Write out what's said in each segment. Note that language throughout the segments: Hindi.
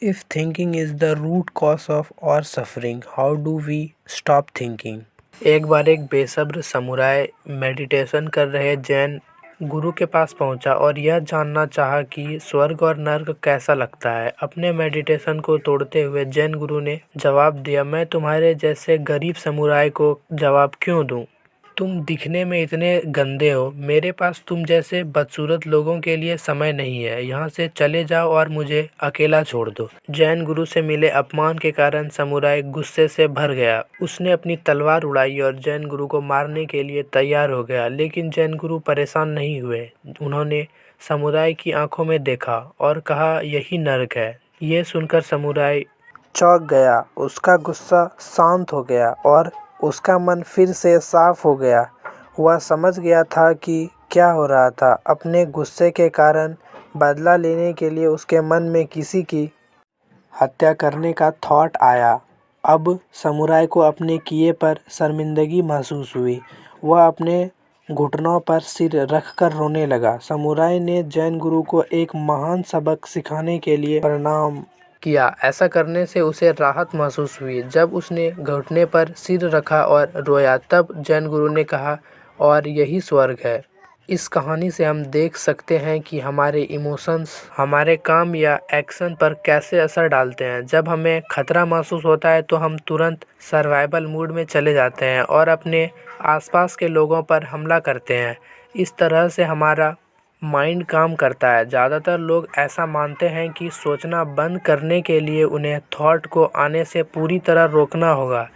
If thinking is the root cause of our suffering, how do we stop thinking? एक बार एक बेसब्र समुराय मेडिटेशन कर रहे जैन गुरु के पास पहुंचा और यह जानना चाहा कि स्वर्ग और नर्क कैसा लगता है। अपने मेडिटेशन को तोड़ते हुए जैन गुरु ने जवाब दिया, मैं तुम्हारे जैसे गरीब समुराय को जवाब क्यों दूं? तुम दिखने में इतने गंदे हो, मेरे पास तुम जैसे बदसूरत लोगों के लिए समय नहीं है। यहाँ से चले जाओ और मुझे अकेला छोड़ दो। जैन गुरु से मिले अपमान के कारण समुराय गुस्से से भर गया। उसने अपनी तलवार उड़ाई और जैन गुरु को मारने के लिए तैयार हो गया, लेकिन जैन गुरु परेशान नहीं हुए। उन्होंने समुराय की आंखों में देखा और कहा, यही नर्क है। ये सुनकर समुराय चौंक गया। उसका गुस्सा शांत हो गया और उसका मन फिर से साफ हो गया। वह समझ गया था कि क्या हो रहा था। अपने गुस्से के कारण बदला लेने के लिए उसके मन में किसी की हत्या करने का थॉट आया। अब समुराय को अपने किए पर शर्मिंदगी महसूस हुई। वह अपने घुटनों पर सिर रखकर रोने लगा। समुराय ने जैन गुरु को एक महान सबक सिखाने के लिए प्रणाम किया। ऐसा करने से उसे राहत महसूस हुई। जब उसने घुटने पर सिर रखा और रोया, तब जैन गुरु ने कहा, और यही स्वर्ग है। इस कहानी से हम देख सकते हैं कि हमारे इमोशंस हमारे काम या एक्शन पर कैसे असर डालते हैं। जब हमें खतरा महसूस होता है तो हम तुरंत सर्वाइवल मूड में चले जाते हैं और अपने आसपास के लोगों पर हमला करते हैं। इस तरह से हमारा माइंड काम करता है। ज़्यादातर लोग ऐसा मानते हैं कि सोचना बंद करने के लिए उन्हें थॉट को आने से पूरी तरह रोकना होगा,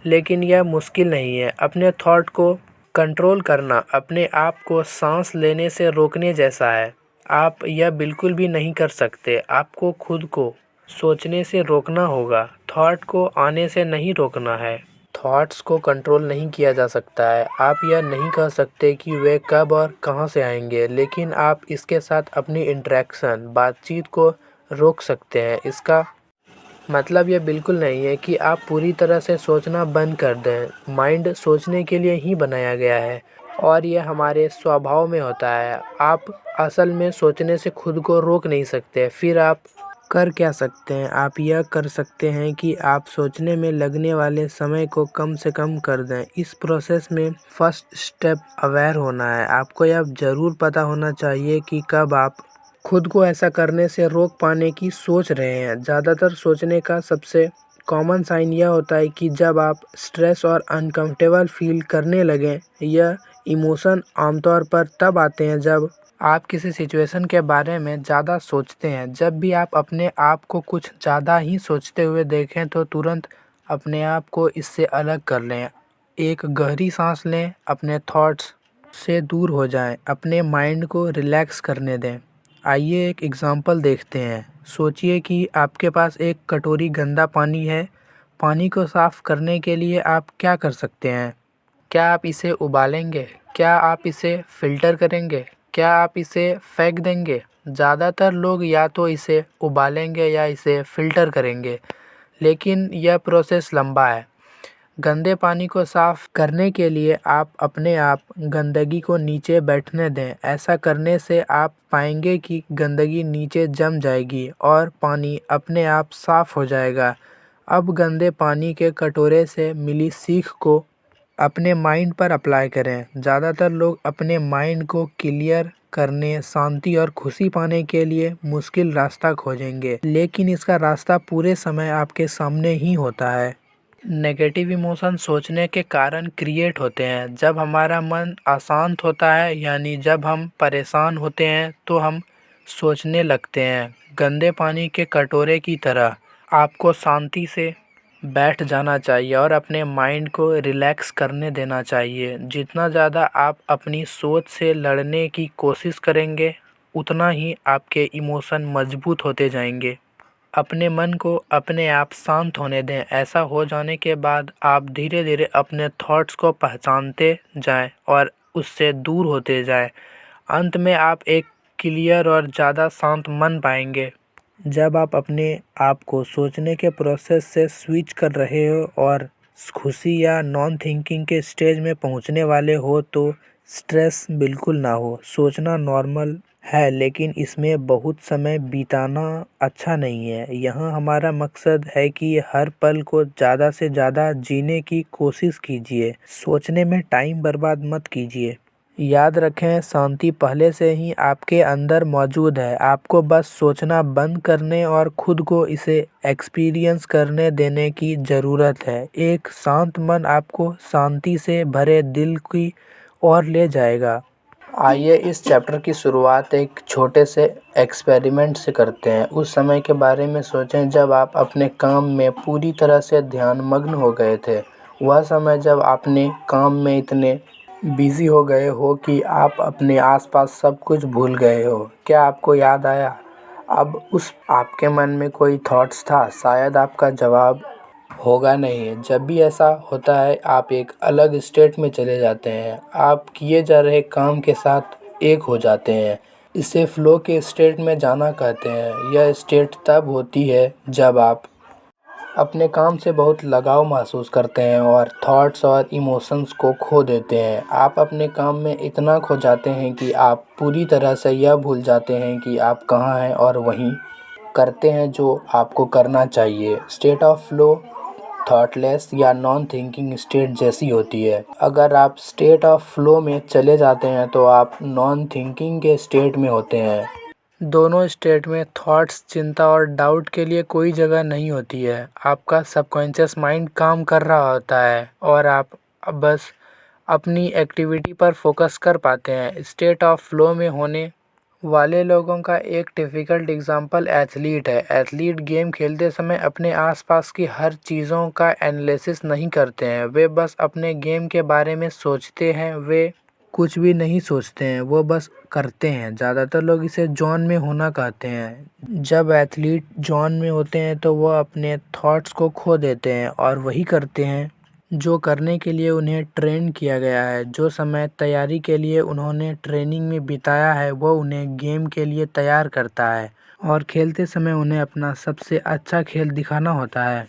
लेकिन यह मुश्किल नहीं है। अपने थॉट को कंट्रोल करना अपने आप को सांस लेने से रोकने जैसा है। आप यह बिल्कुल भी नहीं कर सकते। आपको खुद को सोचने से रोकना होगा, थॉट को आने से नहीं रोकना है। थॉट्स को कंट्रोल नहीं किया जा सकता है। आप यह नहीं कह सकते कि वे कब और कहां से आएंगे, लेकिन आप इसके साथ अपनी इंटरेक्शन बातचीत को रोक सकते हैं। इसका मतलब यह बिल्कुल नहीं है कि आप पूरी तरह से सोचना बंद कर दें। माइंड सोचने के लिए ही बनाया गया है और यह हमारे स्वभाव में होता है। आप असल में सोचने से खुद को रोक नहीं सकते। फिर आप कर क्या सकते हैं? आप यह कर सकते हैं कि आप सोचने में लगने वाले समय को कम से कम कर दें। इस प्रोसेस में फर्स्ट स्टेप अवेयर होना है। आपको यह ज़रूर पता होना चाहिए कि कब आप खुद को ऐसा करने से रोक पाने की सोच रहे हैं। ज़्यादातर सोचने का सबसे कॉमन साइन यह होता है कि जब आप स्ट्रेस और अनकंफर्टेबल फील करने लगें। यह इमोशन आमतौर पर तब आते हैं जब आप किसी सिचुएशन के बारे में ज़्यादा सोचते हैं। जब भी आप अपने आप को कुछ ज़्यादा ही सोचते हुए देखें तो तुरंत अपने आप को इससे अलग कर लें। एक गहरी सांस लें, अपने थॉट्स से दूर हो जाएं, अपने माइंड को रिलैक्स करने दें। आइए एक एग्जांपल देखते हैं। सोचिए कि आपके पास एक कटोरी गंदा पानी है। पानी को साफ करने के लिए आप क्या कर सकते हैं? क्या आप इसे उबालेंगे? क्या आप इसे फ़िल्टर करेंगे? क्या आप इसे फेंक देंगे? ज़्यादातर लोग या तो इसे उबालेंगे या इसे फ़िल्टर करेंगे, लेकिन यह प्रोसेस लंबा है। गंदे पानी को साफ करने के लिए आप अपने आप गंदगी को नीचे बैठने दें। ऐसा करने से आप पाएंगे कि गंदगी नीचे जम जाएगी और पानी अपने आप साफ हो जाएगा। अब गंदे पानी के कटोरे से मिली सीख को अपने माइंड पर अप्लाई करें। ज़्यादातर लोग अपने माइंड को क्लियर करने, शांति और खुशी पाने के लिए मुश्किल रास्ता खोजेंगे, लेकिन इसका रास्ता पूरे समय आपके सामने ही होता है। नेगेटिव इमोशन सोचने के कारण क्रिएट होते हैं। जब हमारा मन अशांत होता है, यानी जब हम परेशान होते हैं, तो हम सोचने लगते हैं। गंदे पानी के कटोरे की तरह आपको शांति से बैठ जाना चाहिए और अपने माइंड को रिलैक्स करने देना चाहिए। जितना ज़्यादा आप अपनी सोच से लड़ने की कोशिश करेंगे, उतना ही आपके इमोशन मजबूत होते जाएंगे। अपने मन को अपने आप शांत होने दें। ऐसा हो जाने के बाद आप धीरे धीरे अपने थॉट्स को पहचानते जाएं और उससे दूर होते जाएं। अंत में आप एक क्लियर और ज़्यादा शांत मन पाएंगे। जब आप अपने आप को सोचने के प्रोसेस से स्विच कर रहे हो और खुशी या नॉन थिंकिंग के स्टेज में पहुंचने वाले हो, तो स्ट्रेस बिल्कुल ना हो। सोचना नॉर्मल है, लेकिन इसमें बहुत समय बिताना अच्छा नहीं है। यहाँ हमारा मकसद है कि हर पल को ज़्यादा से ज़्यादा जीने की कोशिश कीजिए। सोचने में टाइम बर्बाद मत कीजिए। याद रखें, शांति पहले से ही आपके अंदर मौजूद है। आपको बस सोचना बंद करने और खुद को इसे एक्सपीरियंस करने देने की ज़रूरत है। एक शांत मन आपको शांति से भरे दिल की ओर ले जाएगा। आइए इस चैप्टर की शुरुआत एक छोटे से एक्सपेरिमेंट से करते हैं। उस समय के बारे में सोचें जब आप अपने काम में पूरी तरह से ध्यानमग्न हो गए थे। वह समय जब आपने काम में इतने बिजी हो गए हो कि आप अपने आसपास सब कुछ भूल गए हो। क्या आपको याद आया अब उस आपके मन में कोई थॉट्स था? शायद आपका जवाब होगा नहीं। जब भी ऐसा होता है आप एक अलग स्टेट में चले जाते हैं। आप किए जा रहे काम के साथ एक हो जाते हैं। इसे फ्लो के स्टेट में जाना कहते हैं। यह स्टेट तब होती है जब आप अपने काम से बहुत लगाव महसूस करते हैं और थॉट्स और इमोशंस को खो देते हैं। आप अपने काम में इतना खो जाते हैं कि आप पूरी तरह से यह भूल जाते हैं कि आप कहाँ हैं और वहीं करते हैं जो आपको करना चाहिए। स्टेट ऑफ फ्लो थॉटलेस या नॉन थिंकिंग स्टेट जैसी होती है। अगर आप स्टेट ऑफ फ्लो में चले जाते हैं तो आप नॉन थिंकिंग के स्टेट में होते हैं। दोनों स्टेट में थॉट्स, चिंता और डाउट के लिए कोई जगह नहीं होती है। आपका सबकॉन्शियस माइंड काम कर रहा होता है और आप बस अपनी एक्टिविटी पर फोकस कर पाते हैं। स्टेट ऑफ फ्लो में होने वाले लोगों का एक टिपिकल एग्जांपल एथलीट है। एथलीट गेम खेलते समय अपने आसपास की हर चीज़ों का एनालिसिस नहीं करते हैं। वे बस अपने गेम के बारे में सोचते हैं। वे कुछ भी नहीं सोचते हैं, वो बस करते हैं। ज़्यादातर लोग इसे जोन में होना कहते हैं। जब एथलीट जोन में होते हैं तो वो अपने थॉट्स को खो देते हैं और वही करते हैं जो करने के लिए उन्हें ट्रेन किया गया है। जो समय तैयारी के लिए उन्होंने ट्रेनिंग में बिताया है वो उन्हें गेम के लिए तैयार करता है और खेलते समय उन्हें अपना सबसे अच्छा खेल दिखाना होता है।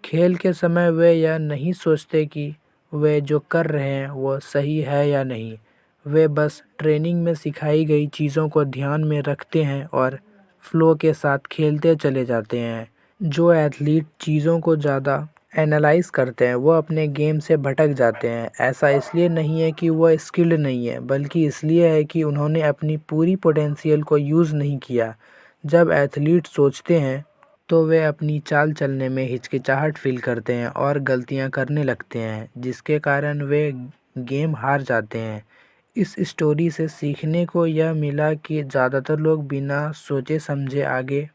खेल के समय वे यह नहीं सोचते कि वे जो कर रहे हैं वो सही है या नहीं। वे बस ट्रेनिंग में सिखाई गई चीज़ों को ध्यान में रखते हैं और फ्लो के साथ खेलते चले जाते हैं। जो एथलीट चीज़ों को ज़्यादा एनालाइज करते हैं वो अपने गेम से भटक जाते हैं। ऐसा इसलिए नहीं है कि वह स्किल्ड नहीं है, बल्कि इसलिए है कि उन्होंने अपनी पूरी पोटेंशियल को यूज़ नहीं किया। जब एथलीट सोचते हैं तो वे अपनी चाल चलने में हिचकिचाहट फील करते हैं और गलतियां करने लगते हैं, जिसके कारण वे गेम हार जाते हैं। इस स्टोरी से सीखने को यह मिला कि ज़्यादातर लोग बिना सोचे समझे आगे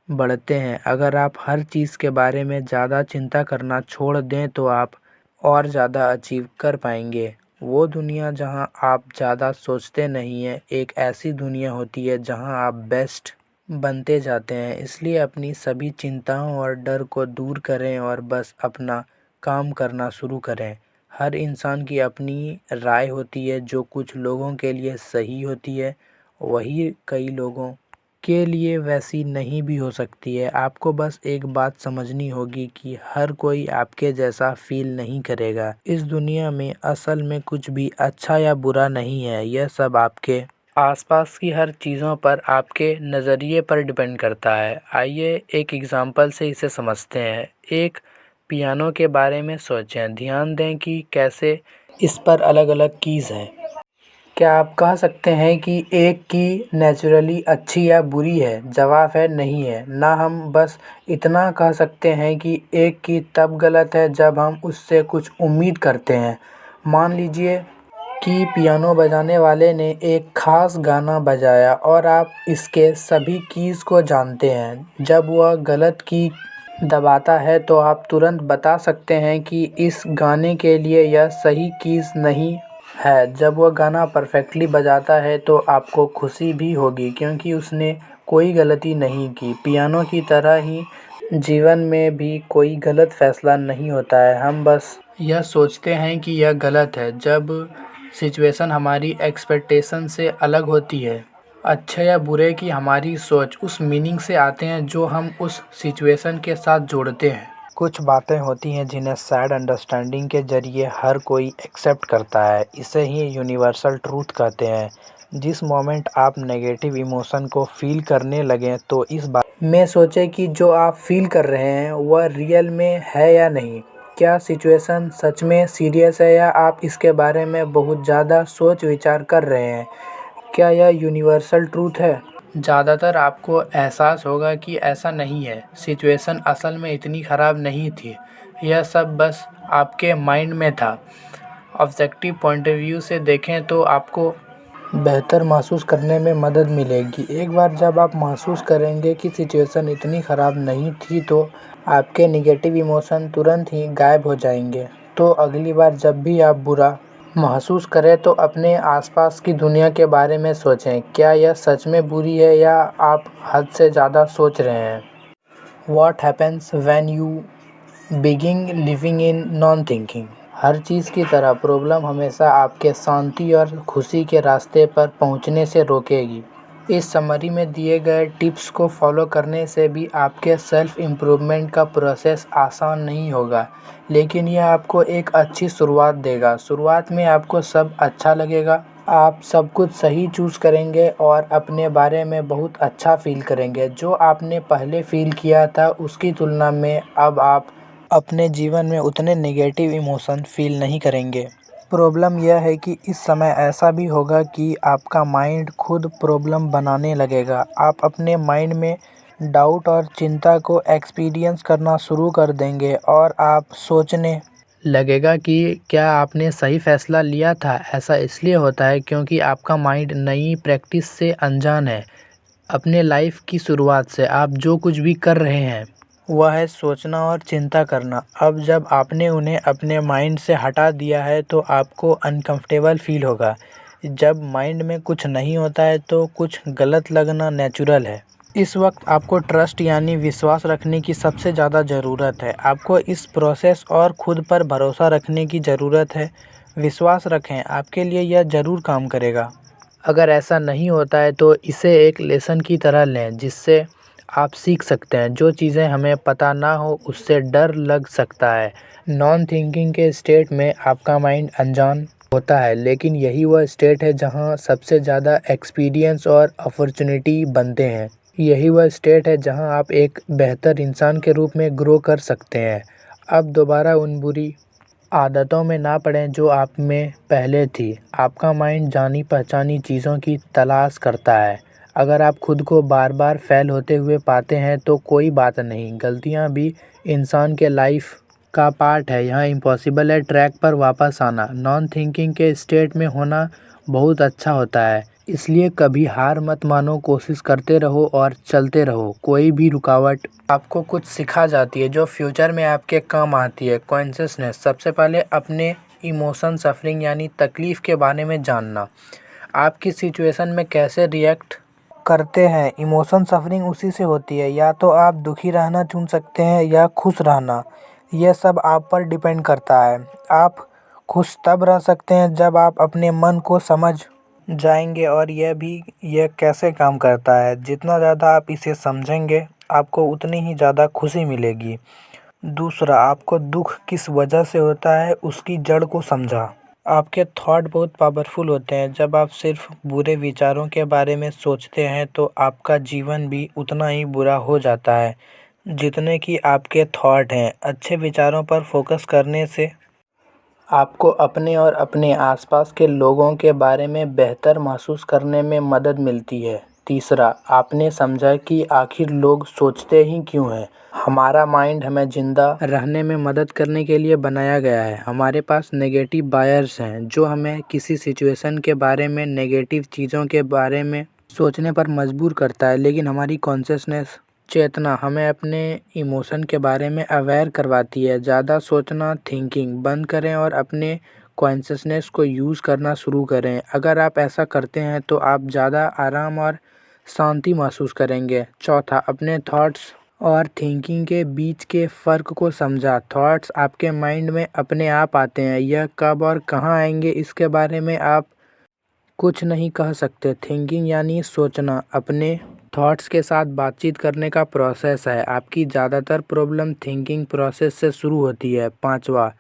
बढ़ते हैं। अगर आप हर चीज़ के बारे में ज़्यादा चिंता करना छोड़ दें तो आप और ज़्यादा अचीव कर पाएंगे। वो दुनिया जहां आप ज़्यादा सोचते नहीं हैं, एक ऐसी दुनिया होती है जहां आप बेस्ट बनते जाते हैं। इसलिए अपनी सभी चिंताओं और डर को दूर करें और बस अपना काम करना शुरू करें। हर इंसान की अपनी राय होती है। जो कुछ लोगों के लिए सही होती है वही कई लोगों के लिए वैसी नहीं भी हो सकती है। आपको बस एक बात समझनी होगी कि हर कोई आपके जैसा फील नहीं करेगा। इस दुनिया में असल में कुछ भी अच्छा या बुरा नहीं है। यह सब आपके आसपास की हर चीज़ों पर आपके नज़रिए पर डिपेंड करता है। आइए एक एग्जांपल से इसे समझते हैं। एक पियानो के बारे में सोचें। ध्यान दें कि कैसे इस पर अलग अलग कीज़ हैं। क्या आप कह सकते हैं कि एक की नेचुरली अच्छी या बुरी है? जवाब है नहीं है ना। हम बस इतना कह सकते हैं कि एक की तब गलत है जब हम उससे कुछ उम्मीद करते हैं। मान लीजिए कि पियानो बजाने वाले ने एक खास गाना बजाया और आप इसके सभी कीज़ को जानते हैं। जब वह गलत की दबाता है तो आप तुरंत बता सकते हैं कि इस गाने के लिए यह सही कीज़ नहीं है। जब वह गाना परफेक्टली बजाता है तो आपको खुशी भी होगी क्योंकि उसने कोई गलती नहीं की। पियानो की तरह ही जीवन में भी कोई गलत फैसला नहीं होता है। हम बस यह सोचते हैं कि यह गलत है जब सिचुएशन हमारी एक्सपेक्टेशन से अलग होती है। अच्छे या बुरे की हमारी सोच उस मीनिंग से आते हैं जो हम उस सिचुएशन के साथ जोड़ते हैं। कुछ बातें होती हैं जिन्हें सैड अंडरस्टैंडिंग के ज़रिए हर कोई एक्सेप्ट करता है। इसे ही यूनिवर्सल ट्रूथ कहते हैं। जिस मोमेंट आप नेगेटिव इमोशन को फील करने लगें तो इस बारे में सोचें कि जो आप फील कर रहे हैं वह रियल में है या नहीं। क्या सिचुएशन सच में सीरियस है या आप इसके बारे में बहुत ज़्यादा सोच विचार कर रहे हैं। क्या यह यूनिवर्सल ट्रूथ है। ज़्यादातर आपको एहसास होगा कि ऐसा नहीं है। सिचुएशन असल में इतनी ख़राब नहीं थी। यह सब बस आपके माइंड में था। ऑब्जेक्टिव पॉइंट ऑफ व्यू से देखें तो आपको बेहतर महसूस करने में मदद मिलेगी। एक बार जब आप महसूस करेंगे कि सिचुएशन इतनी ख़राब नहीं थी तो आपके नेगेटिव इमोशन तुरंत ही गायब हो जाएंगे। तो अगली बार जब भी आप बुरा महसूस करें तो अपने आसपास की दुनिया के बारे में सोचें। क्या यह सच में बुरी है या आप हद से ज़्यादा सोच रहे हैं। What happens when you begin living in non-thinking? हर चीज़ की तरह प्रॉब्लम हमेशा आपके शांति और खुशी के रास्ते पर पहुंचने से रोकेगी। इस समरी में दिए गए टिप्स को फॉलो करने से भी आपके सेल्फ इम्प्रूवमेंट का प्रोसेस आसान नहीं होगा, लेकिन यह आपको एक अच्छी शुरुआत देगा। शुरुआत में आपको सब अच्छा लगेगा, आप सब कुछ सही चूज़ करेंगे और अपने बारे में बहुत अच्छा फील करेंगे। जो आपने पहले फील किया था उसकी तुलना में अब आप अपने जीवन में उतने नेगेटिव इमोशन फील नहीं करेंगे। प्रॉब्लम यह है कि इस समय ऐसा भी होगा कि आपका माइंड खुद प्रॉब्लम बनाने लगेगा। आप अपने माइंड में डाउट और चिंता को एक्सपीरियंस करना शुरू कर देंगे और आप सोचने लगेगा कि क्या आपने सही फैसला लिया था। ऐसा इसलिए होता है क्योंकि आपका माइंड नई प्रैक्टिस से अनजान है। अपने लाइफ की शुरुआत से आप जो कुछ भी कर रहे हैं वह है सोचना और चिंता करना। अब जब आपने उन्हें अपने माइंड से हटा दिया है तो आपको अनकंफर्टेबल फील होगा। जब माइंड में कुछ नहीं होता है तो कुछ गलत लगना नेचुरल है। इस वक्त आपको ट्रस्ट यानी विश्वास रखने की सबसे ज़्यादा ज़रूरत है। आपको इस प्रोसेस और खुद पर भरोसा रखने की ज़रूरत है। विश्वास रखें, आपके लिए यह ज़रूर काम करेगा। अगर ऐसा नहीं होता है तो इसे एक लेसन की तरह लें जिससे आप सीख सकते हैं। जो चीज़ें हमें पता ना हो उससे डर लग सकता है। नॉन थिंकिंग के स्टेट में आपका माइंड अनजान होता है, लेकिन यही वह स्टेट है जहां सबसे ज़्यादा एक्सपीरियंस और अपॉर्चुनिटी बनते हैं। यही वह स्टेट है जहां आप एक बेहतर इंसान के रूप में ग्रो कर सकते हैं। अब दोबारा उन बुरी आदतों में ना पड़ें जो आप में पहले थी। आपका माइंड जानी पहचानी चीज़ों की तलाश करता है। अगर आप खुद को बार बार फेल होते हुए पाते हैं तो कोई बात नहीं। गलतियां भी इंसान के लाइफ का पार्ट है। यहाँ इम्पॉसिबल है ट्रैक पर वापस आना। नॉन थिंकिंग के स्टेट में होना बहुत अच्छा होता है। इसलिए कभी हार मत मानो, कोशिश करते रहो और चलते रहो। कोई भी रुकावट आपको कुछ सिखा जाती है जो फ्यूचर में आपके काम आती है। कॉन्शियसनेस सबसे पहले अपने इमोशन सफरिंग यानी तकलीफ़ के बारे में जानना। आपकी सिचुएशन में कैसे रिएक्ट करते हैं। इमोशन सफरिंग उसी से होती है। या तो आप दुखी रहना चुन सकते हैं या खुश रहना। यह सब आप पर डिपेंड करता है। आप खुश तब रह सकते हैं जब आप अपने मन को समझ जाएंगे और यह कैसे काम करता है। जितना ज़्यादा आप इसे समझेंगे आपको उतनी ही ज़्यादा खुशी मिलेगी। दूसरा, आपको दुख किस वजह से होता है उसकी जड़ को समझा। आपके थॉट बहुत पावरफुल होते हैं। जब आप सिर्फ बुरे विचारों के बारे में सोचते हैं तो आपका जीवन भी उतना ही बुरा हो जाता है जितने कि आपके थॉट हैं। अच्छे विचारों पर फोकस करने से आपको अपने और अपने आसपास के लोगों के बारे में बेहतर महसूस करने में मदद मिलती है। तीसरा, आपने समझा कि आखिर लोग सोचते ही क्यों हैं। हमारा माइंड हमें ज़िंदा रहने में मदद करने के लिए बनाया गया है। हमारे पास नेगेटिव बायर्स हैं जो हमें किसी सिचुएशन के बारे में नेगेटिव चीज़ों के बारे में सोचने पर मजबूर करता है, लेकिन हमारी कॉन्शियसनेस चेतना हमें अपने इमोशन के बारे में अवेयर करवाती है। ज़्यादा सोचना थिंकिंग बंद करें और अपने कॉन्शियसनेस को यूज़ करना शुरू करें। अगर आप ऐसा करते हैं तो आप ज़्यादा आराम और शांति महसूस करेंगे। चौथा, अपने थॉट्स और थिंकिंग के बीच के फ़र्क को समझा। थॉट्स आपके माइंड में अपने आप आते हैं। यह कब और कहाँ आएंगे इसके बारे में आप कुछ नहीं कह सकते। थिंकिंग यानी सोचना अपने थॉट्स के साथ बातचीत करने का प्रोसेस है। आपकी ज़्यादातर प्रॉब्लम थिंकिंग प्रोसेस से शुरू होती है। पांचवा,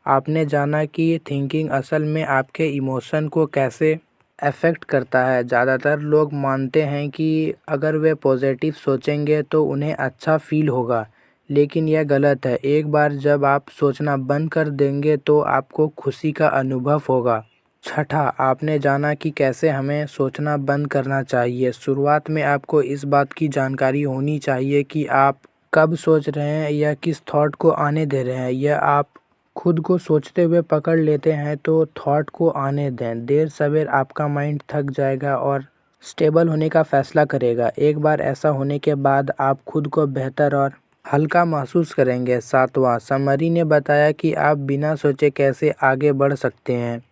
आपने जाना कि थिंकिंग असल में आपके इमोशन को कैसे अफेक्ट करता है। ज़्यादातर लोग मानते हैं कि अगर वे पॉजिटिव सोचेंगे तो उन्हें अच्छा फील होगा, लेकिन यह गलत है। एक बार जब आप सोचना बंद कर देंगे तो आपको खुशी का अनुभव होगा। छठा, आपने जाना कि कैसे हमें सोचना बंद करना चाहिए। शुरुआत में आपको इस बात की जानकारी होनी चाहिए कि आप कब सोच रहे हैं या किस थॉट को आने दे रहे हैं। यह आप खुद को सोचते हुए पकड़ लेते हैं तो थॉट को आने दें। देर सवेर आपका माइंड थक जाएगा और स्टेबल होने का फैसला करेगा। एक बार ऐसा होने के बाद आप खुद को बेहतर और हल्का महसूस करेंगे। सातवां, समरी ने बताया कि आप बिना सोचे कैसे आगे बढ़ सकते हैं।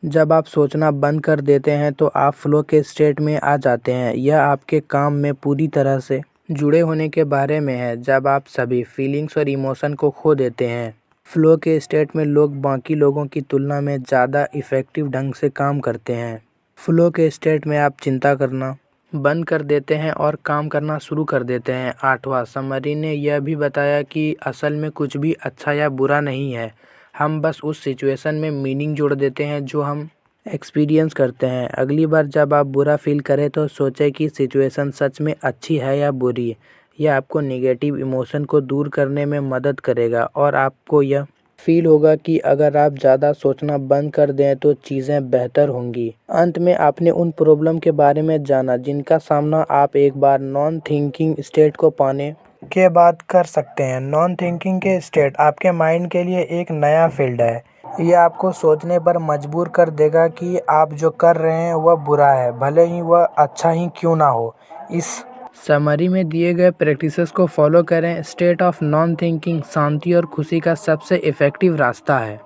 जब आप सोचना बंद कर देते हैं तो आप फ्लो के स्टेट में आ जाते हैं। यह आपके काम में पूरी तरह से जुड़े होने के बारे में है। जब आप सभी फीलिंग्स और इमोशन को खो देते हैं, फ्लो के स्टेट में लोग बाकी लोगों की तुलना में ज़्यादा इफ़ेक्टिव ढंग से काम करते हैं। फ्लो के स्टेट में आप चिंता करना बंद कर देते हैं और काम करना शुरू कर देते हैं। आठवां, समरी ने यह भी बताया कि असल में कुछ भी अच्छा या बुरा नहीं है। हम बस उस सिचुएशन में मीनिंग जोड़ देते हैं जो हम एक्सपीरियंस करते हैं। अगली बार जब आप बुरा फील करें तो सोचें कि सिचुएशन सच में अच्छी है या बुरी। यह आपको नेगेटिव इमोशन को दूर करने में मदद करेगा और आपको यह फील होगा कि अगर आप ज़्यादा सोचना बंद कर दें तो चीज़ें बेहतर होंगी। अंत में आपने उन प्रॉब्लम के बारे में जाना जिनका सामना आप एक बार नॉन थिंकिंग स्टेट को पाने के बाद कर सकते हैं। नॉन थिंकिंग के स्टेट आपके माइंड के लिए एक नया फील्ड है। यह आपको सोचने पर मजबूर कर देगा कि आप जो कर रहे हैं वह बुरा है, भले ही वह अच्छा ही क्यों ना हो। इस समरी में दिए गए प्रैक्टिसेस को फॉलो करें। स्टेट ऑफ नॉन थिंकिंग शांति और खुशी का सबसे इफ़ेक्टिव रास्ता है।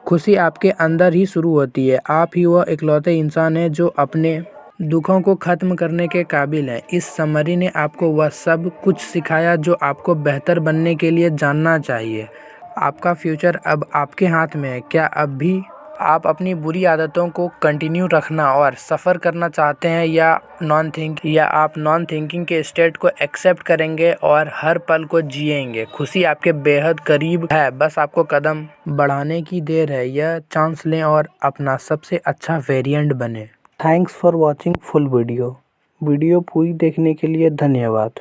खुशी आपके अंदर ही शुरू होती है। आप ही वह इकलौते इंसान हैं जो अपने दुखों को ख़त्म करने के काबिल हैं। इस समरी ने आपको वह सब कुछ सिखाया जो आपको बेहतर बनने के लिए जानना चाहिए। आपका फ्यूचर अब आपके हाथ में है। क्या अब भी आप अपनी बुरी आदतों को कंटिन्यू रखना और सफ़र करना चाहते हैं या आप नॉन थिंकिंग के स्टेट को एक्सेप्ट करेंगे और हर पल को जिएंगे। खुशी आपके बेहद करीब है, बस आपको कदम बढ़ाने की देर है। यह चांस लें और अपना सबसे अच्छा वेरिएंट बने। Thanks for watching full video. Video पूरी देखने के लिए धन्यवाद।